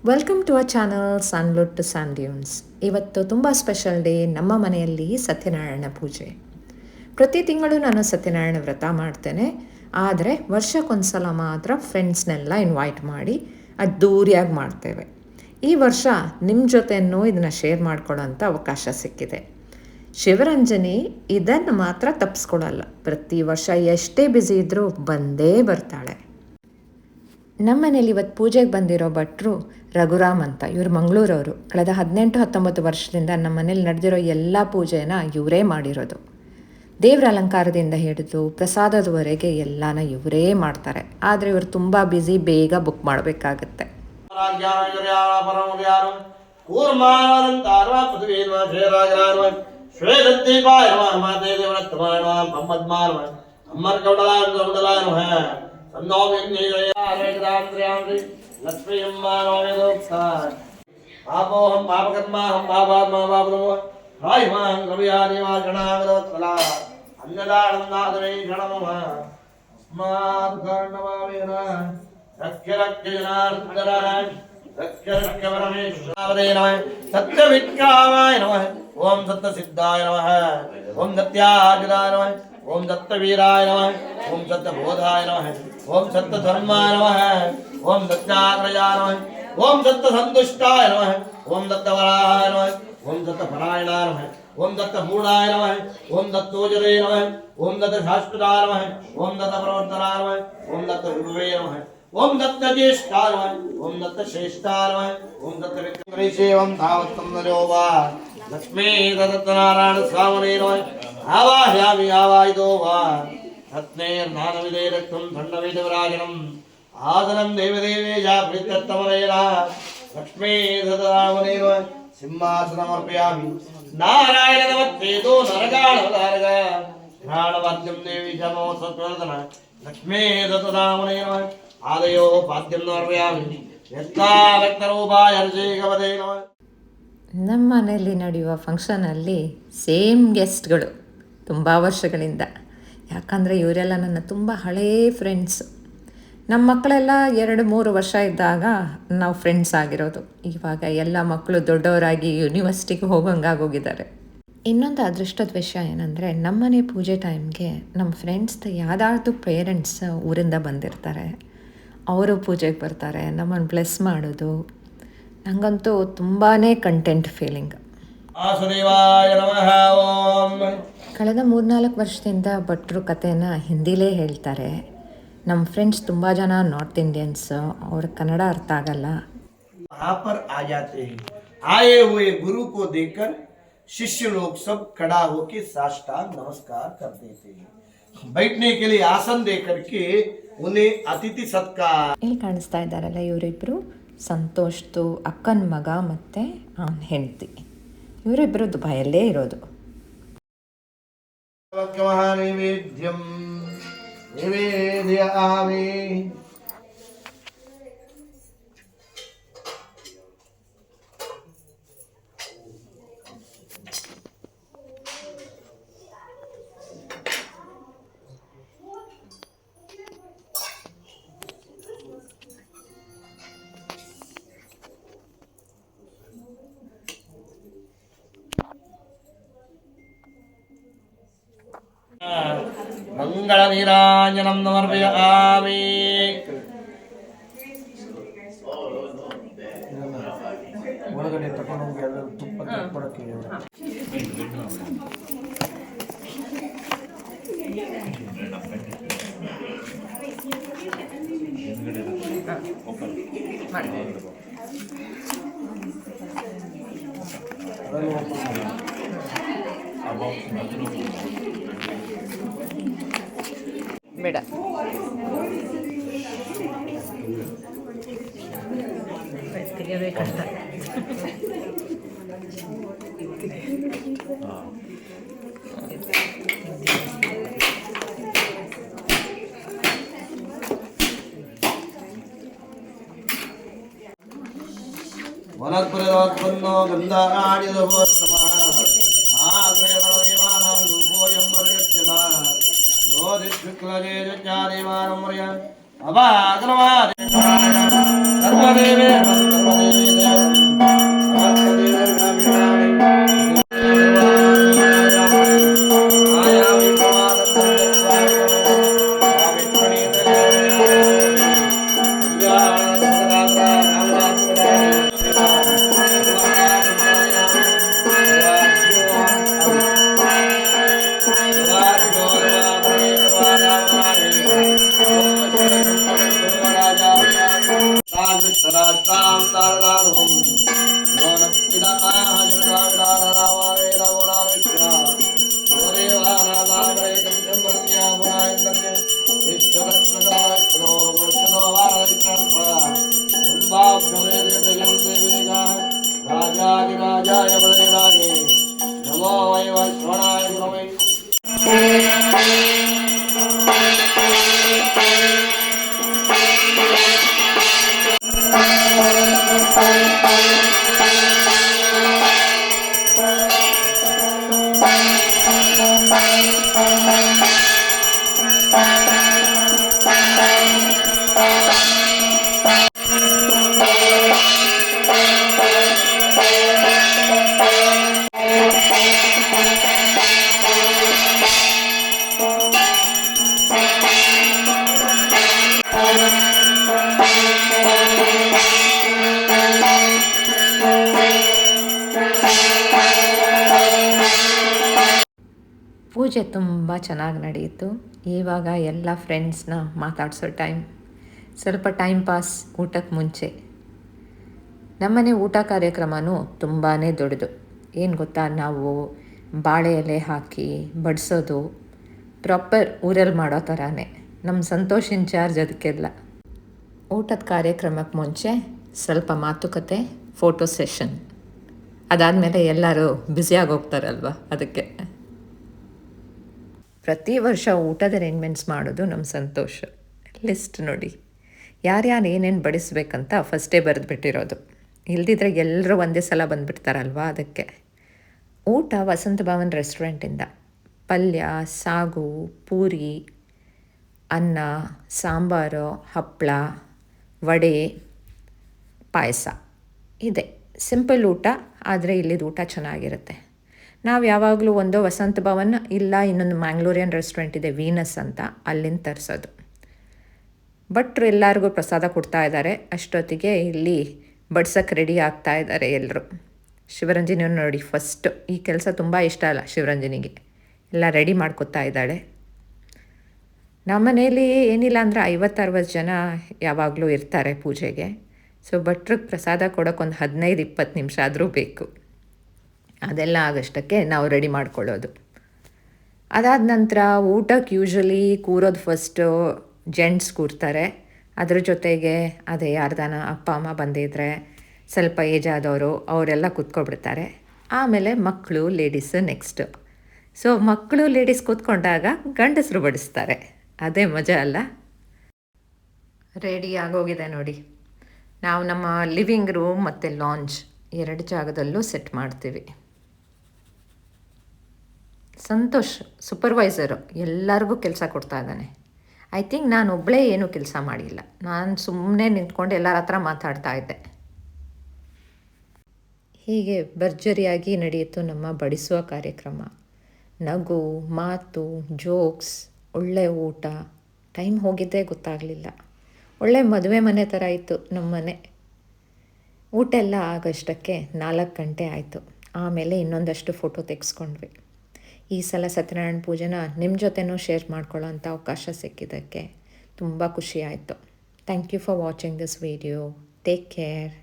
Welcome to our channel salute to sun dunes. ಇವತ್ತು ತುಂಬ special day. ನಮ್ಮ ಮನೆಯಲ್ಲಿ ಸತ್ಯನಾರಾಯಣ ಪೂಜೆ. ಪ್ರತಿ ತಿಂಗಳು ನಾನು ಸತ್ಯನಾರಾಯಣ ವ್ರತ ಮಾಡ್ತೇನೆ. ಆದರೆ ವರ್ಷಕ್ಕೊಂದ್ಸಲ ಮಾತ್ರ ಫ್ರೆಂಡ್ಸ್ನೆಲ್ಲ ಇನ್ವೈಟ್ ಮಾಡಿ ಅದ್ದೂರಿಯಾಗಿ ಮಾಡ್ತೇವೆ. ಈ ವರ್ಷ ನಿಮ್ಮ ಜೊತೆನೂ ಇದನ್ನು ಶೇರ್ ಮಾಡ್ಕೊಳ್ಳೋಂಥ ಅವಕಾಶ ಸಿಕ್ಕಿದೆ. ಶಿವರಂಜನಿ ಇದನ್ನು ಮಾತ್ರ ತಪ್ಪಿಸ್ಕೊಡಲ್ಲ. ಪ್ರತಿ ವರ್ಷ ಎಷ್ಟೇ ಬ್ಯುಸಿ ಇದ್ದರೂ ಬಂದೇ ಬರ್ತಾಳೆ. ನಮ್ಮ ಮನೇಲಿ ಇವತ್ತು ಪೂಜೆಗೆ ಬಂದಿರೋ ಭಟ್ರು ರಘುರಾಮ್ ಅಂತ. ಇವರು ಮಂಗಳೂರವರು. ಕಳೆದ 18-19 ವರ್ಷದಿಂದ ನಮ್ಮ ಮನೇಲಿ ನಡೆದಿರೋ ಎಲ್ಲ ಪೂಜೆನ ಇವರೇ ಮಾಡಿರೋದು. ದೇವರ ಅಲಂಕಾರದಿಂದ ಹಿಡಿದು ಪ್ರಸಾದದವರೆಗೆ ಎಲ್ಲನ ಇವರೇ ಮಾಡ್ತಾರೆ. ಆದರೆ ಇವರು ತುಂಬ ಬ್ಯುಸಿ, ಬೇಗ ಬುಕ್ ಮಾಡಬೇಕಾಗತ್ತೆ. आपोहम पापकर्मा हम पापात्मा पापनमो रायमां कवियानिवा गणागदवत्सला अन्नदानं नादवे गणमः अस्मात् कर्णवावेन रक्ष्यजनार्दनः रक्ष्यवरमेश्वरावदे नमः सत्यविक्रामाय नमः ओम सत्यसिद्धाय नमः ओम सत्याजदाय नमः ओम सत्यवीराय नमः ओम सत्यबोधाय नमः ओम सत्यधर्माय नमः ओम सत्याग्रजाय नमः ओम सत्यसंतुष्टाय नमः ओम दत्तवराहाय नमः ओम दत्तपरायणाय नमः ओम दत्तमूढाय नमः ओम दत्तोजरे नमः ओम दत्तशाश्वताय नमः ओम दत्तप्रवर्तनाय नमः ओम दत्तविभवे नमः ओम दत्तज्येष्ठाय नमः ओम दत्तश्रेष्ठाय नमः ओम दत्तविक्रमेशेवं तावत्तं नरोवा लक्ष्मी दत्तनारायण स्वामिने नमः आवाहयामि आवाहितो वा रत्नेर्नानविदे रक्तं दण्डवेदविराजनम् आदनं देवदेवेशा प्रीत्यर्थमनेन लक्ष्मी दत्तरामनेन सिंहासनमर्पयामि नारायण नमस्तेतो नरगाणवदारग घ्राणवाद्यं देवी जमो सत्वर्धन लक्ष्मी दत्तरामनेन आदयो पाद्यं समर्पयामि यत्ताव्यक्तरूपाय ऋषिकवदे नमः. ನಮ್ಮ ಮನೆಯಲ್ಲಿ ನಡೆಯುವ ಫಂಕ್ಷನಲ್ಲಿ ಸೇಮ್ ಗೆಸ್ಟ್ಗಳು ತುಂಬ ವರ್ಷಗಳಿಂದ. ಯಾಕಂದರೆ ಇವರೆಲ್ಲ ನನ್ನ ತುಂಬ ಹಳೆಯ ಫ್ರೆಂಡ್ಸು. ನಮ್ಮ ಮಕ್ಕಳೆಲ್ಲ 2-3 ವರ್ಷ ಇದ್ದಾಗ ನಾವು ಫ್ರೆಂಡ್ಸ್ ಆಗಿರೋದು. ಇವಾಗ ಎಲ್ಲ ಮಕ್ಕಳು ದೊಡ್ಡವರಾಗಿ ಯೂನಿವರ್ಸಿಟಿಗೆ ಹೋಗೋಂಗಾಗೋಗಿದ್ದಾರೆ. ಇನ್ನೊಂದು ಅದೃಷ್ಟದ ವಿಷಯ ಏನಂದರೆ, ನಮ್ಮನೆ ಪೂಜೆ ಟೈಮ್ಗೆ ನಮ್ಮ ಫ್ರೆಂಡ್ಸ್ದು ಯಾವ್ದಾದ್ರು ಪೇರೆಂಟ್ಸ್ ಊರಿಂದ ಬಂದಿರ್ತಾರೆ. ಅವರು ಪೂಜೆಗೆ ಬರ್ತಾರೆ, ನಮ್ಮನ್ನು ಬ್ಲೆಸ್ ಮಾಡೋದು. ನನಗಂತೂ ತುಂಬಾ ಕಂಟೆಂಟ್ ಫೀಲಿಂಗ್. ಕಳೆದ 3-4 ವರ್ಷದಿಂದ ಭಟ್ರು ಕಥೆನ ಹಿಂದಿಲೇ ಹೇಳ್ತಾರೆ. ನಮ್ಮ ಫ್ರೆಂಡ್ಸ್ ತುಂಬ ಜನ ನಾರ್ತ್ ಇಂಡಿಯನ್ಸ್, ಅವ್ರ ಕನ್ನಡ ಅರ್ಥ ಆಗಲ್ಲ. वहाँ पर आ जाते हैं. आए हुए गुरु को देखकर शिष्य लोग सब खड़ा होकर साष्टांग नमस्कार कर देते हैं. बैठने के लिए आसन दे करके उन्हें अतिथि सत्कार. ಇಲ್ಲಿ ಕಾಣಿಸ್ತಾ ಇದ್ದಾರಲ್ಲ ಇವರಿಬ್ಬರು ಸಂತೋಷ್ದು ಅಕ್ಕನ ಮಗ ಮತ್ತು ಅವನ ಹೆಂಡತಿ. ಇವರಿಬ್ಬರು ದುಬೈಯಲ್ಲೇ ಇರೋದು. ನೈವೇದ್ಯಂ ನಿವೇದಯಾಮಿ. ಮಂಗಳ ನೀರಾಂಜನಂ ಸಮರ್ಪಯಾಮಿ. ಒಳಗಡೆ ತಗೊಂಡೋಗಿ ಎಲ್ಲ ತುಪ್ಪ ಕೊಡಕ್ಕೆ ಬೇಡ. ತೆಗಿಬೇಕಂತ ವನಸ್ಪತಿರೋತ್ಪನ್ನೋ ಗಂಧಾರಾಣಿದೋತ್ತಮ ಆಗ್ರೇದೇವಾನಾಂ ರೂಪೋಯಂ ಮರ್ಯಜ್ಜನ ಯೋಧಿಶುಕ್ಲಜೇಜಚಾದೇವಾನಂ ಮರ್ಯ राजाय बलरागे नमो वै वैश्वनाय गुरवे ಪೂಜೆ ತುಂಬ ಚೆನ್ನಾಗಿ ನಡೆಯಿತು. ಇವಾಗ ಎಲ್ಲ ಫ್ರೆಂಡ್ಸ್ನ ಮಾತಾಡಿಸೋ ಟೈಮ್. ಸ್ವಲ್ಪ ಟೈಮ್ ಪಾಸ್ ಊಟಕ್ಕೆ ಮುಂಚೆ. ನಮ್ಮನೆ ಊಟ ಕಾರ್ಯಕ್ರಮವೂ ತುಂಬಾ ದೊಡ್ಡದು. ಏನು ಗೊತ್ತಾ, ನಾವು ಬಾಳೆ ಎಲೆ ಹಾಕಿ ಬಡಿಸೋದು ಪ್ರಾಪರ್ ಊರಲ್ಲಿ ಮಾಡೋ ಥರನೇ. ನಮ್ಮ ಸಂತೋಷ್ ಇನ್ಚಾರ್ಜ್ ಅದಕ್ಕೆಲ್ಲ. ಊಟದ ಕಾರ್ಯಕ್ರಮಕ್ಕೆ ಮುಂಚೆ ಸ್ವಲ್ಪ ಮಾತುಕತೆ, ಫೋಟೋ ಸೆಷನ್. ಅದಾದಮೇಲೆ ಎಲ್ಲರೂ ಬ್ಯುಸಿಯಾಗಿ ಹೋಗ್ತಾರಲ್ವ, ಅದಕ್ಕೆ. ಪ್ರತಿ ವರ್ಷ ಊಟದ ಅರೇಂಜ್ಮೆಂಟ್ಸ್ ಮಾಡೋದು ನಮ್ಮ ಸಂತೋಷ. ಲಿಸ್ಟ್ ನೋಡಿ, ಯಾರ್ಯಾರು ಏನೇನು ಬಡಿಸ್ಬೇಕಂತ ಫಸ್ಟೇ ಬರೆದುಬಿಟ್ಟಿರೋದು. ಇಲ್ದಿದ್ರೆ ಎಲ್ಲರೂ ಒಂದೇ ಸಲ ಬಂದುಬಿಡ್ತಾರಲ್ವ, ಅದಕ್ಕೆ. ಊಟ ವಸಂತ ಭವನ್ ರೆಸ್ಟೋರೆಂಟಿಂದ ಪಲ್ಯ, ಸಾಗು, ಪೂರಿ, ಅನ್ನ, ಸಾಂಬಾರು, ಹಪ್ಪಳ, ವಡೆ, ಪಾಯಸ ಇದೆ. ಸಿಂಪಲ್ ಊಟ, ಆದರೆ ಇಲ್ಲಿದ್ದು ಊಟ ಚೆನ್ನಾಗಿರುತ್ತೆ. ನಾವು ಯಾವಾಗಲೂ ಒಂದು ವಸಂತ ಭವನ್ ಇಲ್ಲ ಇನ್ನೊಂದು ಮ್ಯಾಂಗ್ಳೂರಿಯನ್ ರೆಸ್ಟೋರೆಂಟ್ ಇದೆ, ವೀನಸ್ ಅಂತ, ಅಲ್ಲಿಂದ ತರಿಸೋದು. ಭಟ್ರು ಎಲ್ಲರಿಗೂ ಪ್ರಸಾದ ಕೊಡ್ತಾ ಇದ್ದಾರೆ. ಅಷ್ಟೊತ್ತಿಗೆ ಇಲ್ಲಿ ಬಡ್ಸಕ್ಕೆ ರೆಡಿ ಆಗ್ತಾ ಇದ್ದಾರೆ ಎಲ್ಲರೂ. ಶಿವರಂಜನಿಯನ್ನು ನೋಡಿ, ಫಸ್ಟು ಈ ಕೆಲಸ ತುಂಬ ಇಷ್ಟ ಅಲ್ಲ ಶಿವರಂಜನಿಗೆ. ಎಲ್ಲ ರೆಡಿ ಮಾಡ್ಕೊತಾ ಇದ್ದಾಳೆ. ನಮ್ಮನೇಲಿ ಏನಿಲ್ಲ ಅಂದರೆ 50-60 ಜನ ಯಾವಾಗಲೂ ಇರ್ತಾರೆ ಪೂಜೆಗೆ. ಸೊ ಭಟ್ರಿಗೆ ಪ್ರಸಾದ ಕೊಡೋಕೆ ಒಂದು 15-20 ನಿಮಿಷ ಆದರೂ ಬೇಕು. ಅದೆಲ್ಲ ಆಗಷ್ಟಕ್ಕೆ ನಾವು ರೆಡಿ ಮಾಡ್ಕೊಳ್ಳೋದು. ಅದಾದ ನಂತರ ಊಟಕ್ಕೆ ಯೂಶ್ವಲಿ ಕೂರೋದು ಫಸ್ಟು ಜೆಂಟ್ಸ್ ಕೂರ್ತಾರೆ. ಅದ್ರ ಜೊತೆಗೆ ಅದೇ ಯಾರ್ದಾನ ಅಪ್ಪ ಅಮ್ಮ ಬಂದಿದ್ದರೆ, ಸ್ವಲ್ಪ ಏಜ್ ಆದವರು ಅವರೆಲ್ಲ ಕೂತ್ಕೊಬಿಡ್ತಾರೆ. ಆಮೇಲೆ ಮಕ್ಕಳು, ಲೇಡೀಸು ನೆಕ್ಸ್ಟು. ಸೊ ಮಕ್ಕಳು, ಲೇಡೀಸ್ ಕೂತ್ಕೊಂಡಾಗ ಗಂಡಸರು ಬಡಿಸ್ತಾರೆ. ಅದೇ ಮಜಾ ಅಲ್ಲ. ರೆಡಿ ಆಗೋಗಿದೆ ನೋಡಿ. ನಾವು ನಮ್ಮ ಲಿವಿಂಗ್ ರೂಮ್ ಮತ್ತು ಲಾಂಜ್ 2 ಜಾಗದಲ್ಲೂ ಸೆಟ್ ಮಾಡ್ತೀವಿ. ಸಂತೋಷ್ ಸೂಪರ್ವೈಸರು, ಎಲ್ಲರಿಗೂ ಕೆಲಸ ಕೊಡ್ತಾ ಇದ್ದಾನೆ. ಐ ಥಿಂಕ್ ನಾನು ಒಬ್ಬಳೇ ಏನೂ ಕೆಲಸ ಮಾಡಿಲ್ಲ. ನಾನು ಸುಮ್ಮನೆ ನಿಂತ್ಕೊಂಡು ಎಲ್ಲರ ಹತ್ರ ಮಾತಾಡ್ತಾ ಇದ್ದೆ. ಹೀಗೆ ಭರ್ಜರಿಯಾಗಿ ನಡೆಯಿತು ನಮ್ಮ ಬಡಿಸುವ ಕಾರ್ಯಕ್ರಮ. ನಗು, ಮಾತು, ಜೋಕ್ಸ್, ಒಳ್ಳೆ ಊಟ. ಟೈಮ್ ಹೋಗಿದ್ದೇ ಗೊತ್ತಾಗಲಿಲ್ಲ. ಒಳ್ಳೆ ಮದುವೆ ಮನೆ ಥರ ಇತ್ತು ನಮ್ಮ ಮನೆ. ಊಟ ಎಲ್ಲ ಆಗಷ್ಟಕ್ಕೆ 4 ಗಂಟೆ ಆಯಿತು. ಆಮೇಲೆ ಇನ್ನೊಂದಷ್ಟು ಫೋಟೋ ತೆಗೆಸ್ಕೊಂಡ್ವಿ. ಈ ಸಲ ಸತ್ಯನಾರಾಯಣ ಪೂಜೆನ ನಿಮ್ಮ ಜೊತೆನೂ ಶೇರ್ ಮಾಡ್ಕೊಳ್ಳೋ ಅಂಥ ಅವಕಾಶ ಸಿಕ್ಕಿದ್ದಕ್ಕೆ ತುಂಬ ಖುಷಿ ಆಯಿತು. Thank you for watching this video. Take care.